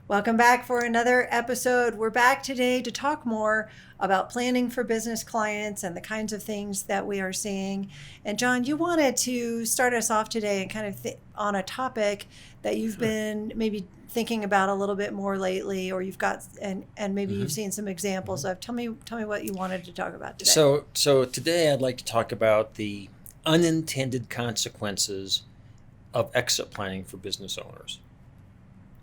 Welcome back for another episode. We're back today to talk more about planning for business clients and the kinds of things that we are seeing. And John, you wanted to start us off today and kind of on a topic that you've been maybe thinking about a little bit more lately, or you've got and maybe you've seen some examples of. Tell me what you wanted to talk about today. So today I'd like to talk about the unintended consequences of exit planning for business owners.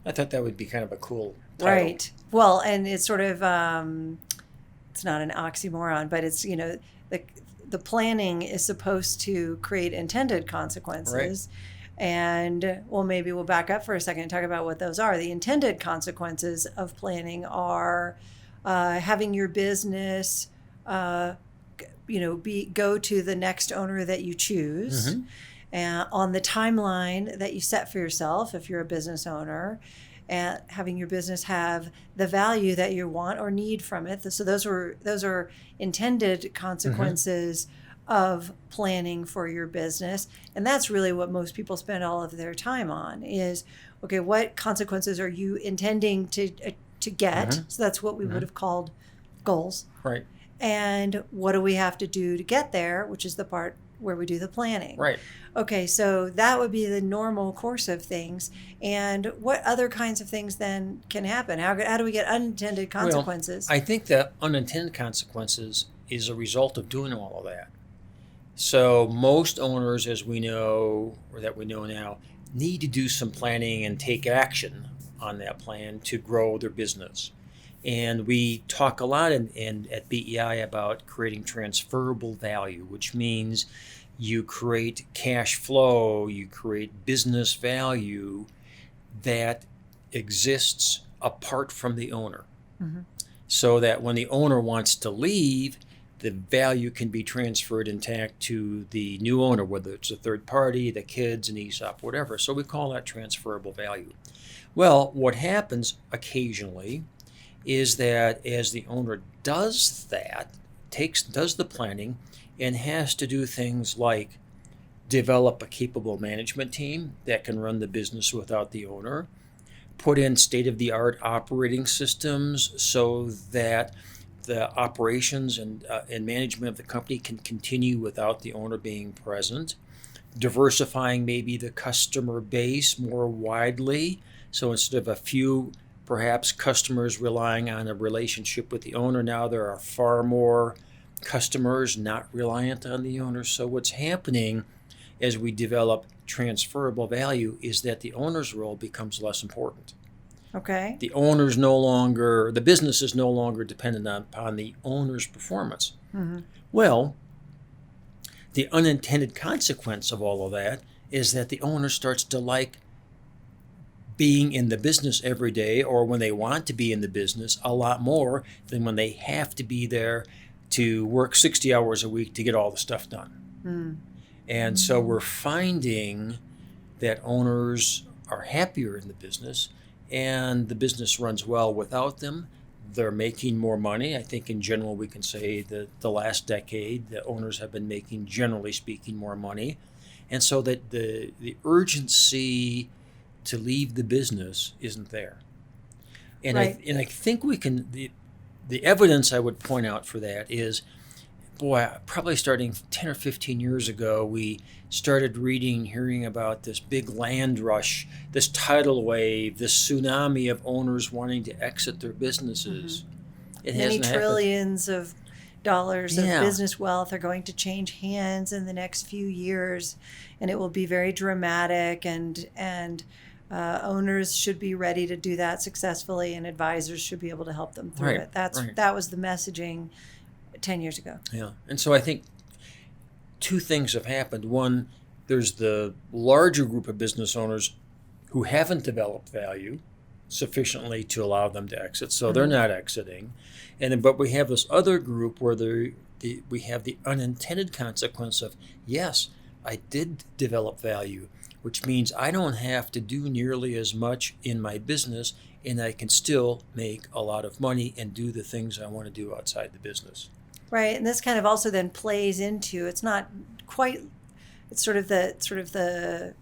I thought that would be kind of a cool title. Right. Well, and it's sort of it's not an oxymoron, but it's the planning is supposed to create intended consequences. Right. And maybe we'll back up for a second and talk about what those are. The intended consequences of planning are having your business go to the next owner that you choose. On the timeline that you set for yourself if you're a business owner, and having your business have the value that you want or need from it. So those are intended consequences of planning for your business. And that's really what most people spend all of their time on is, okay, what consequences are you intending to get? So that's what we would have called goals. Right. And what do we have to do to get there, which is the part where we do the planning. Right. Okay, so that would be the normal course of things. And what other kinds of things then can happen? How do we get unintended consequences? Well, I think that unintended consequences is a result of doing all of that. So most owners, as we know, or that we know now, need to do some planning and take action on that plan to grow their business. And we talk a lot at BEI about creating transferable value, which means you create cash flow, you create business value that exists apart from the owner. So that when the owner wants to leave, the value can be transferred intact to the new owner, whether it's a third party, the kids, an ESOP, whatever. So we call that transferable value. Well, what happens occasionally is that as the owner does that, does the planning, and has to do things like develop a capable management team that can run the business without the owner, put in state-of-the-art operating systems so that the operations and management of the company can continue without the owner being present, diversifying maybe the customer base more widely, so instead of a few perhaps customers relying on a relationship with the owner, now there are far more customers not reliant on the owner. So what's happening as we develop transferable value is that the owner's role becomes less important. Okay. The business is no longer dependent upon the owner's performance. Well, the unintended consequence of all of that is that the owner starts to like being in the business every day, or when they want to be in the business, a lot more than when they have to be there to work 60 hours a week to get all the stuff done. And so we're finding that owners are happier in the business, and the business runs well without them. They're making more money. I think in general we can say that the last decade, the owners have been making, generally speaking, more money. And so that the urgency to leave the business isn't there. And Right. I think we can, the evidence I would point out for that is, probably starting 10 or 15 years ago, we started hearing about this big land rush, this tidal wave, this tsunami of owners wanting to exit their businesses. It Many hasn't trillions of dollars of Yeah. business wealth are going to change hands in the next few years, and it will be very dramatic, and owners should be ready to do that successfully, and advisors should be able to help them through it. That was the messaging 10 years ago. Yeah. And so I think two things have happened. One, there's the larger group of business owners who haven't developed value sufficiently to allow them to exit, so they're not exiting. But we have this other group where we have the unintended consequence of, yes, I did develop value, which means I don't have to do nearly as much in my business, and I can still make a lot of money and do the things I want to do outside the business. Right, and this kind of also then plays into, it's not quite, it's sort of the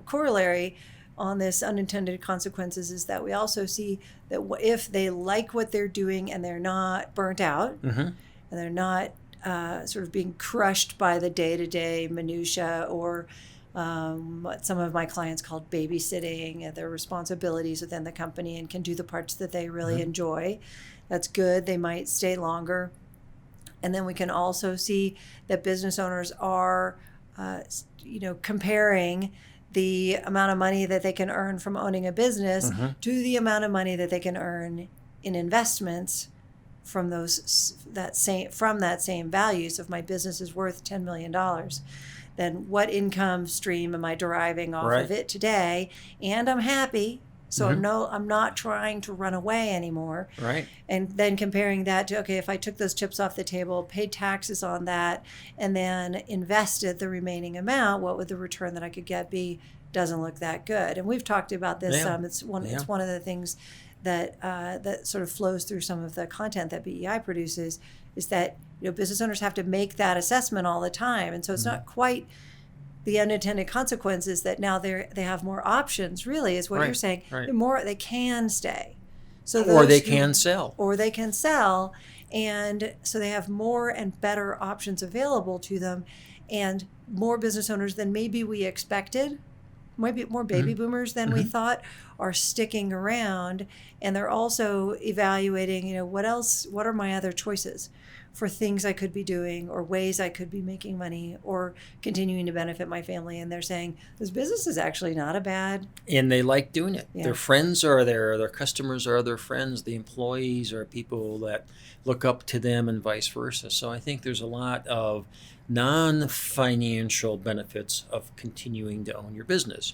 corollary, on this unintended consequences is that we also see that if they like what they're doing and they're not burnt out, and they're not sort of being crushed by the day-to-day minutia or what some of my clients called babysitting, their responsibilities within the company, and can do the parts that they really enjoy. That's good. They might stay longer. And then we can also see that business owners are, comparing the amount of money that they can earn from owning a business to the amount of money that they can earn in investments from that same value. So if my business is worth $10 million, then what income stream am I deriving off of it today? And I'm happy. So I'm not trying to run away anymore. Right. And then comparing that to, okay, if I took those chips off the table, paid taxes on that, and then invested the remaining amount, what would the return that I could get be? Doesn't look that good. And we've talked about this. It's one of the things that that sort of flows through some of the content that BEI produces, is that business owners have to make that assessment all the time. And so it's not quite the unintended consequences that now they have more options, really, is what you're saying. They can stay. Or they can sell. Or they can sell. And so they have more and better options available to them. And more business owners than maybe we expected, maybe more baby boomers than we thought, are sticking around. And they're also evaluating, what are my other choices for things I could be doing, or ways I could be making money, or continuing to benefit my family. And they're saying, this business is actually not a bad. And they like doing it. Yeah. Their friends are there. Their customers are their friends. The employees are people that look up to them, and vice versa. So I think there's a lot of non-financial benefits of continuing to own your business,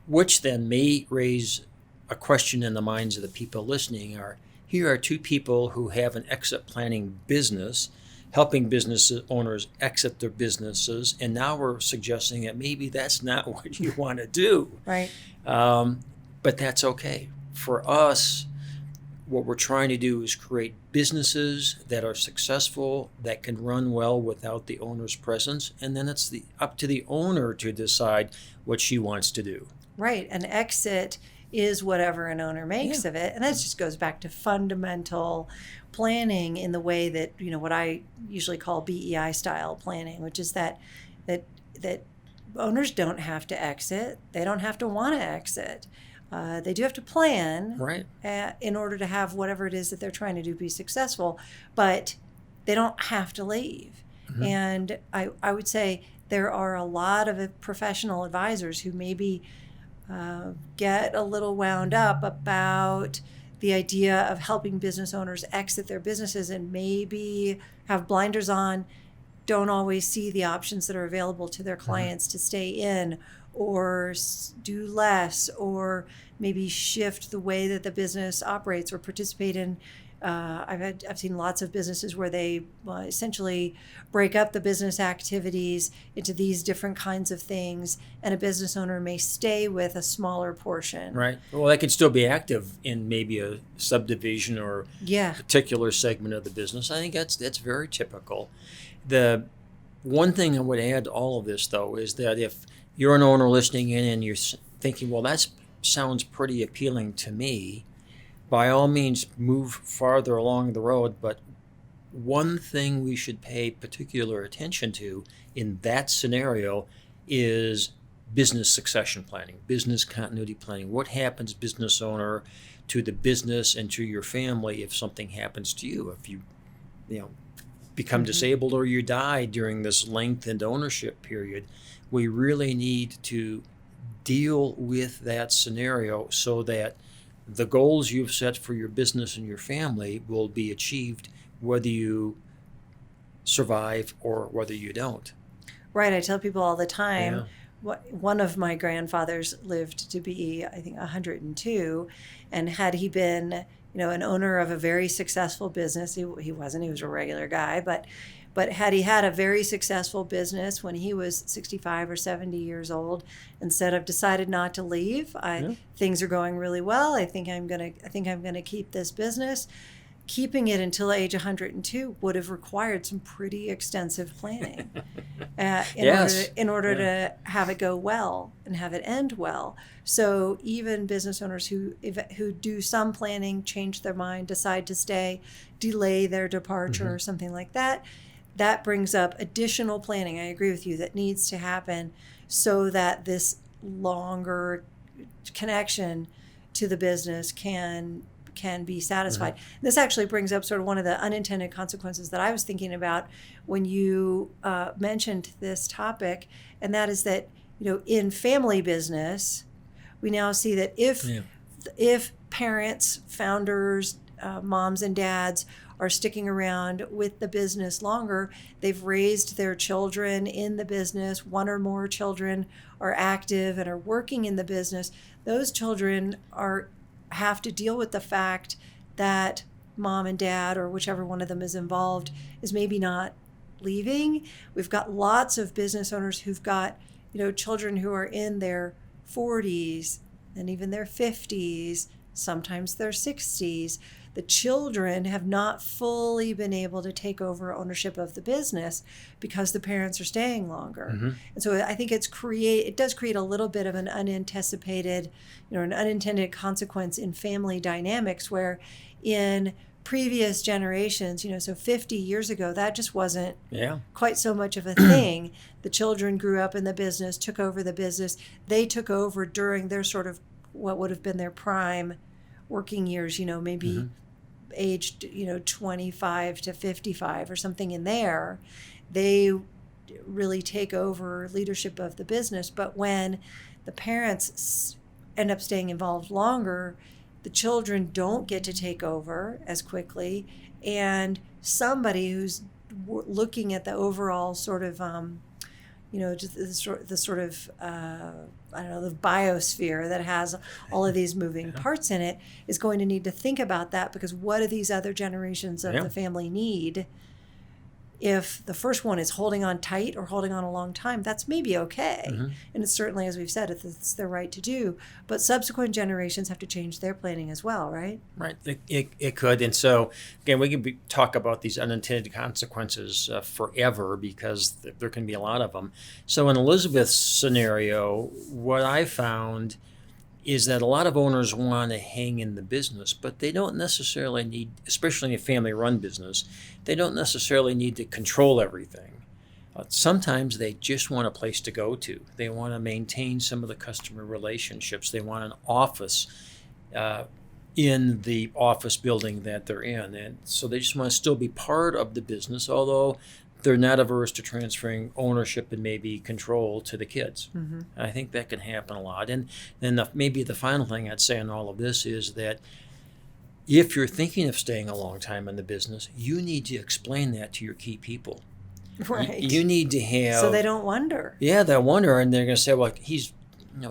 which then may raise a question in the minds of the people listening. Here are two people who have an exit planning business, helping business owners exit their businesses, and now we're suggesting that maybe that's not what you want to do. Right. But that's okay. For us, what we're trying to do is create businesses that are successful, that can run well without the owner's presence, and then it's up to the owner to decide what she wants to do. Right. An exit is whatever an owner makes of it. And that just goes back to fundamental planning in the way that, what I usually call BEI style planning, which is that owners don't have to exit. They don't have to want to exit. They do have to plan in order to have whatever it is that they're trying to do be successful, but they don't have to leave. And I would say there are a lot of professional advisors who maybe get a little wound up about the idea of helping business owners exit their businesses, and maybe have blinders on, don't always see the options that are available to their clients to stay in, or do less, or maybe shift the way that the business operates, or participate in. I've seen lots of businesses where they essentially break up the business activities into these different kinds of things, and a business owner may stay with a smaller portion. Right. Well, they can still be active in maybe a subdivision or particular segment of the business. I think that's very typical. The one thing I would add to all of this, though, is that if you're an owner listening in and you're thinking, well, that sounds pretty appealing to me, by all means, move farther along the road. But one thing we should pay particular attention to in that scenario is business succession planning, business continuity planning. What happens, business owner, to the business and to your family if something happens to you? If you become disabled or you die during this lengthened ownership period, we really need to deal with that scenario so that the goals you've set for your business and your family will be achieved whether you survive or whether you don't. Right. I tell people all the time, one of my grandfathers lived to be, I think, 102. And had he been, an owner of a very successful business, he wasn't, he was a regular guy, but had he had a very successful business when he was 65 or 70 years old, instead of decided not to leave, things are going really well, I think I'm gonna keep this business, keeping it until age 102 would have required some pretty extensive planning in order to have it go well and have it end well. So even business owners who do some planning, change their mind, decide to stay, delay their departure or something like that, that brings up additional planning. I agree with you, that needs to happen so that this longer connection to the business can be satisfied. This actually brings up sort of one of the unintended consequences that I was thinking about when you mentioned this topic, and that is that, in family business, we now see that if parents, founders, moms and dads are sticking around with the business longer, they've raised their children in the business, one or more children are active and are working in the business, those children have to deal with the fact that mom and dad, or whichever one of them is involved, is maybe not leaving. We've got lots of business owners who've got, children who are in their 40s and even their 50s, sometimes their 60s. The children have not fully been able to take over ownership of the business because the parents are staying longer. And so I think it does create a little bit of an unanticipated, an unintended consequence in family dynamics, where in previous generations, so 50 years ago, that just wasn't quite so much of a thing. The children grew up in the business, took over the business. They took over during their sort of what would have been their prime working years, maybe aged, 25 to 55 or something in there. They really take over leadership of the business. But when the parents end up staying involved longer, the children don't get to take over as quickly. And somebody who's looking at the overall sort of, just the sort of, the biosphere that has all of these moving parts in it, is going to need to think about that, because what do these other generations of the family need? If the first one is holding on tight or holding on a long time, that's maybe okay. And it's certainly, as we've said, it's their right to do. But subsequent generations have to change their planning as well, right? Right. It could. And so, again, we can talk about these unintended consequences forever, because there can be a lot of them. So in Elizabeth's scenario, what I found is that a lot of owners want to hang in the business, but they don't necessarily need, especially in a family-run business, they don't necessarily need to control everything. Sometimes they just want a place to go to. They want to maintain some of the customer relationships. They want an office in the office building that they're in. And so they just want to still be part of the business, although they're not averse to transferring ownership and maybe control to the kids. I think that can happen a lot. And then maybe the final thing I'd say on all of this is that if you're thinking of staying a long time in the business, you need to explain that to your key people. Right. You need to have... So they don't wonder. Yeah, they wonder, and they're going to say, well, he's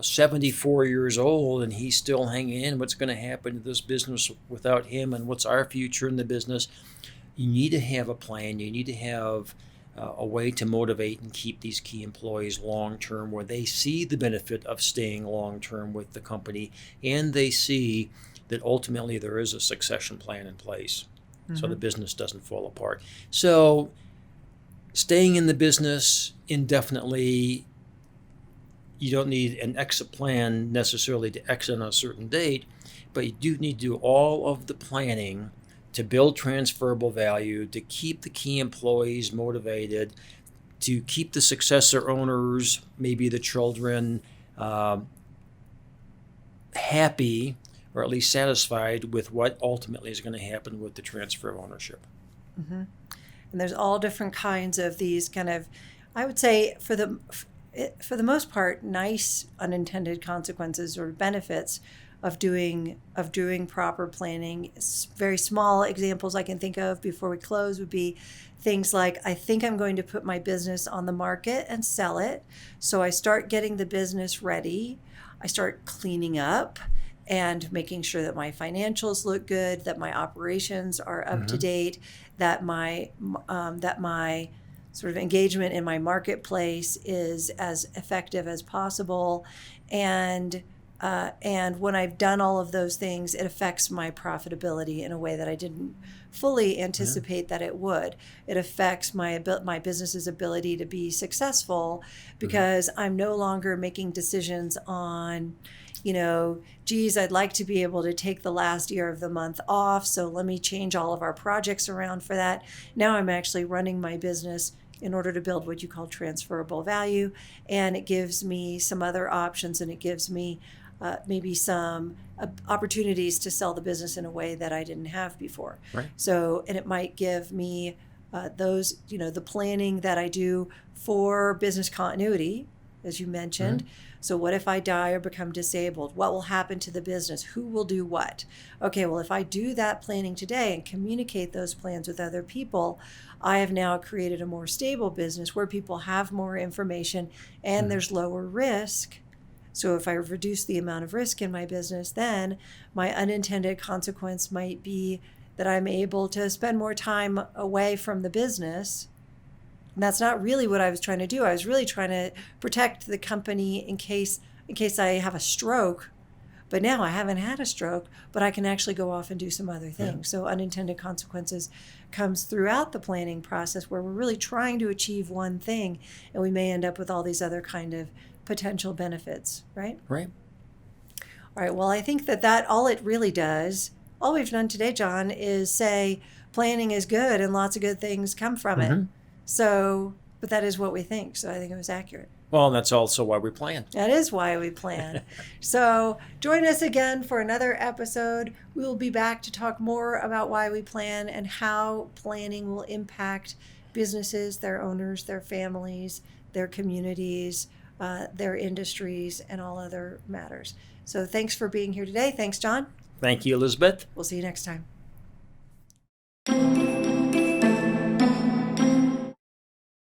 74 years old and he's still hanging in. What's going to happen to this business without him, and what's our future in the business? You need to have a plan. You need to have a way to motivate and keep these key employees long-term, where they see the benefit of staying long-term with the company, and they see that ultimately there is a succession plan in place so the business doesn't fall apart. So staying in the business indefinitely, you don't need an exit plan necessarily to exit on a certain date, but you do need to do all of the planning to build transferable value, to keep the key employees motivated, to keep the successor owners, maybe the children, happy, or at least satisfied with what ultimately is going to happen with the transfer of ownership. And there's all different kinds of these kind of, I would say, for the most part, nice unintended consequences or benefits of doing proper planning. Very small examples I can think of before we close would be things like, I think I'm going to put my business on the market and sell it. So I start getting the business ready. I start cleaning up and making sure that my financials look good, that my operations are up to date, that my sort of engagement in my marketplace is as effective as possible, and And when I've done all of those things, it affects my profitability in a way that I didn't fully anticipate that it would. It affects my business's ability to be successful because I'm no longer making decisions on, geez, I'd like to be able to take the last year of the month off, so let me change all of our projects around for that. Now I'm actually running my business in order to build what you call transferable value, and it gives me some other options, and it gives me maybe some opportunities to sell the business in a way that I didn't have before. Right. So, and it might give me those, the planning that I do for business continuity, as you mentioned. So what if I die or become disabled? What will happen to the business? Who will do what? Okay, well, if I do that planning today and communicate those plans with other people, I have now created a more stable business where people have more information and there's lower risk. So if I reduce the amount of risk in my business, then my unintended consequence might be that I'm able to spend more time away from the business. And that's not really what I was trying to do. I was really trying to protect the company in case I have a stroke. But now I haven't had a stroke, but I can actually go off and do some other things. Yeah. So unintended consequences comes throughout the planning process where we're really trying to achieve one thing, and we may end up with all these other kind of potential benefits, right? Right. All right. Well, I think that all it really does, all we've done today, John, is say planning is good and lots of good things come from it. So, but that is what we think. So I think it was accurate. Well, and that's also why we plan. That is why we plan. So join us again for another episode. We will be back to talk more about why we plan and how planning will impact businesses, their owners, their families, their communities, their industries, and all other matters. So thanks for being here today. Thanks, John. Thank you, Elizabeth. We'll see you next time.